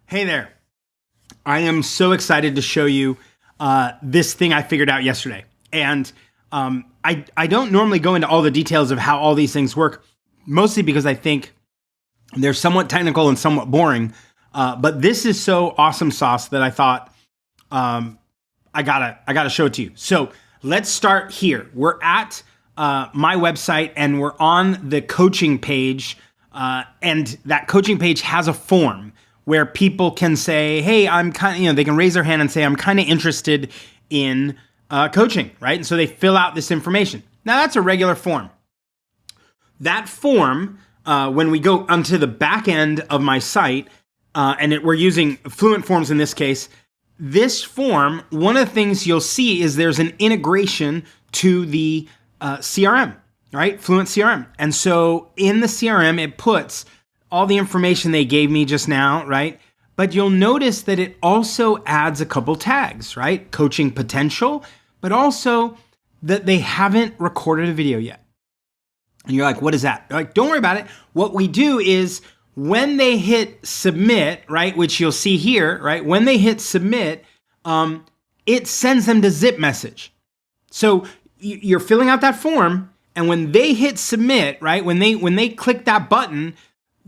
Hey there. I am so excited to show you this thing I figured out yesterday. And I don't normally go into all the details of how all these things work, mostly because I think they're somewhat technical and somewhat boring. But this is so awesome sauce that I thought I gotta show it to you. So let's start here. We're at my website and we're on the coaching page. And that coaching page has a form where people can say, hey, I'm kind of, they can raise their hand and say, I'm kind of interested in coaching, right? And so they fill out this information. Now that's a regular form. That form, when we go onto the back end of my site, we're using Fluent Forms in this case, this form, one of the things you'll see is there's an integration to the CRM, right? FluentCRM. And so in the CRM, it puts all the information they gave me just now, right? But you'll notice that it also adds a couple tags, right? Coaching potential, but also that they haven't recorded a video yet. And you're like, what is that? They're like, don't worry about it. What we do is when they hit submit, right, which you'll see here, right? When they hit submit, it sends them to ZipMessage. So you're filling out that form, and when they hit submit, right, when they click that button,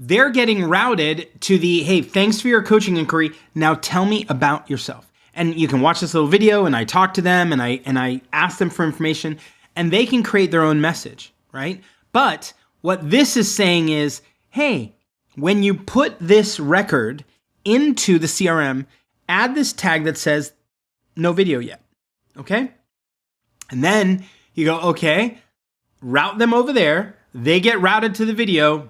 they're getting routed to the, hey, thanks for your coaching inquiry. Now tell me about yourself. And you can watch this little video and I talk to them and I ask them for information and they can create their own message, right? But what this is saying is, hey, when you put this record into the CRM, add this tag that says no video yet, okay? And then you go, okay, route them over there. They get routed to the video.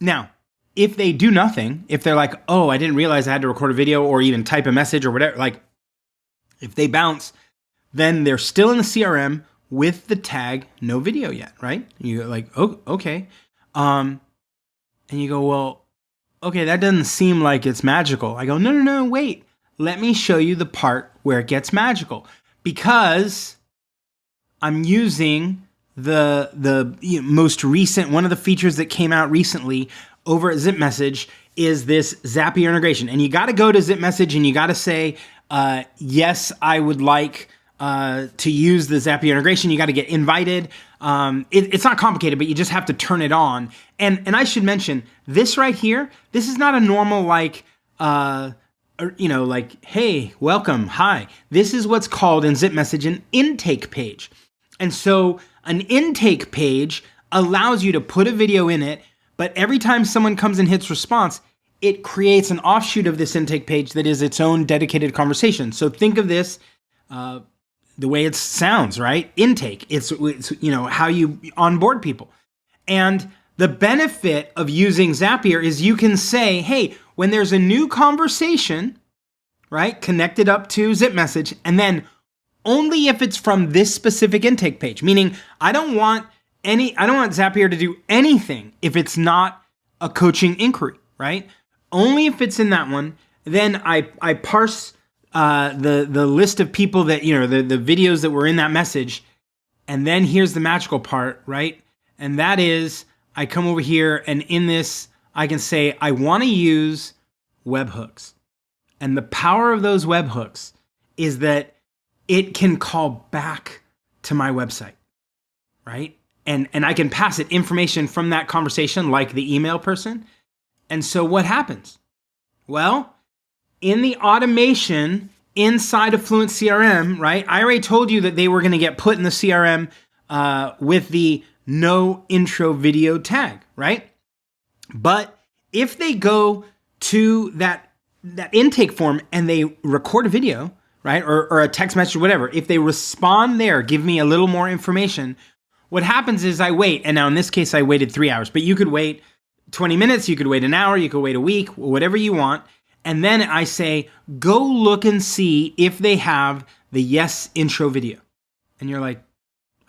Now, if they do nothing, if they're like, oh, I didn't realize I had to record a video or even type a message or whatever, like if they bounce, then they're still in the CRM with the tag no video yet, right? And you go like, oh, okay. And you go, well, okay, that doesn't seem like it's magical. I go, no, wait. Let me show you the part where it gets magical because I'm using the most recent, one of the features that came out recently over at ZipMessage is this Zapier integration. And you got to go to ZipMessage and you got to say, yes, I would like to use the Zapier integration. You got to get invited. It's not complicated, but you just have to turn it on. And I should mention this right here. This is not a normal like, hey, welcome, hi. This is what's called in ZipMessage an intake page. And so an intake page allows you to put a video in it, but every time someone comes and hits response, it creates an offshoot of this intake page that is its own dedicated conversation. So think of this the way it sounds, right? Intake. It's how you onboard people. And the benefit of using Zapier is you can say, hey, when there's a new conversation, right, connected up to ZipMessage, and then only if it's from this specific intake page, meaning I don't want Zapier to do anything if it's not a coaching inquiry, right? Only if it's in that one, then I parse the list of people that, the videos that were in that message. And then here's the magical part, right? And that is I come over here and in this, I can say, I want to use webhooks. And the power of those webhooks is that it can call back to my website, right? And I can pass it information from that conversation like the email person. And so what happens? Well, in the automation inside of FluentCRM, right? I already told you that they were going to get put in the CRM with the no intro video tag, right? But if they go to that intake form and they record a video, right? Or a text message or whatever, if they respond there, give me a little more information, what happens is I wait. And now in this case, I waited 3 hours, but you could wait 20 minutes, you could wait an hour, you could wait a week, whatever you want. And then I say, go look and see if they have the yes intro video. And you're like,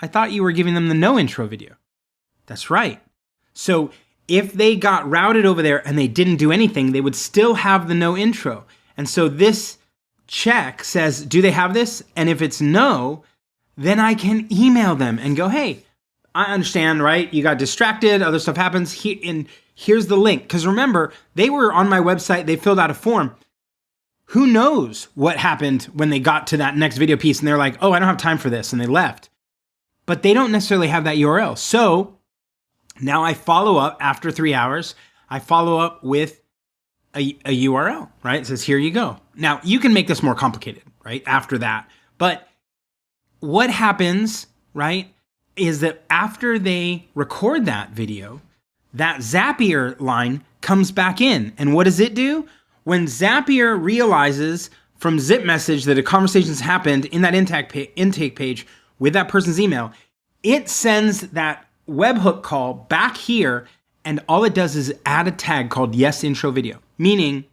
I thought you were giving them the no intro video. That's right. So if they got routed over there and they didn't do anything, they would still have the no intro. And so this check says, do they have this? And if it's no, then I can email them and go, hey, I understand, right? You got distracted, other stuff happens, and here's the link. Because remember, they were on my website, they filled out a form. who knows what happened when they got to that next video piece and they're like, oh, I don't have time for this, and they left. But they don't necessarily have that URL. So now I follow up after 3 hours. I follow up with a URL, right? It says, here you go. Now, you can make this more complicated, right, after that. But what happens, right, is that after they record that video, that Zapier line comes back in. And what does it do? When Zapier realizes from ZipMessage that a conversation's happened in that intake page with that person's email, it sends that webhook call back here, and all it does is add a tag called yes intro video, meaning,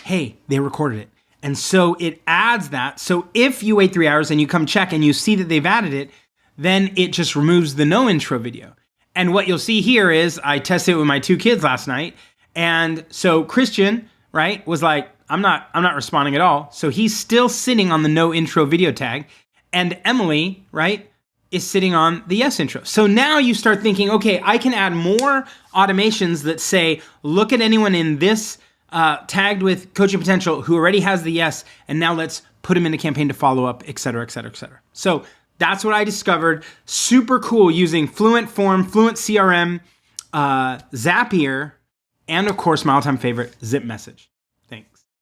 hey, they recorded it. And so it adds that. So if you wait 3 hours and you come check and you see that they've added it, then it just removes the no intro video. And what you'll see here is I tested it with my 2 kids last night. And so Christian, right, was like, I'm not responding at all. So he's still sitting on the no intro video tag. And Emily, right, is sitting on the yes intro. So now you start thinking, okay, I can add more automations that say, look at anyone in this tagged with coaching potential who already has the yes, and now let's put them in a campaign to follow up, et cetera, et cetera, et cetera. So that's what I discovered. Super cool using Fluent Form, FluentCRM, Zapier, and of course, my all-time favorite, ZipMessage.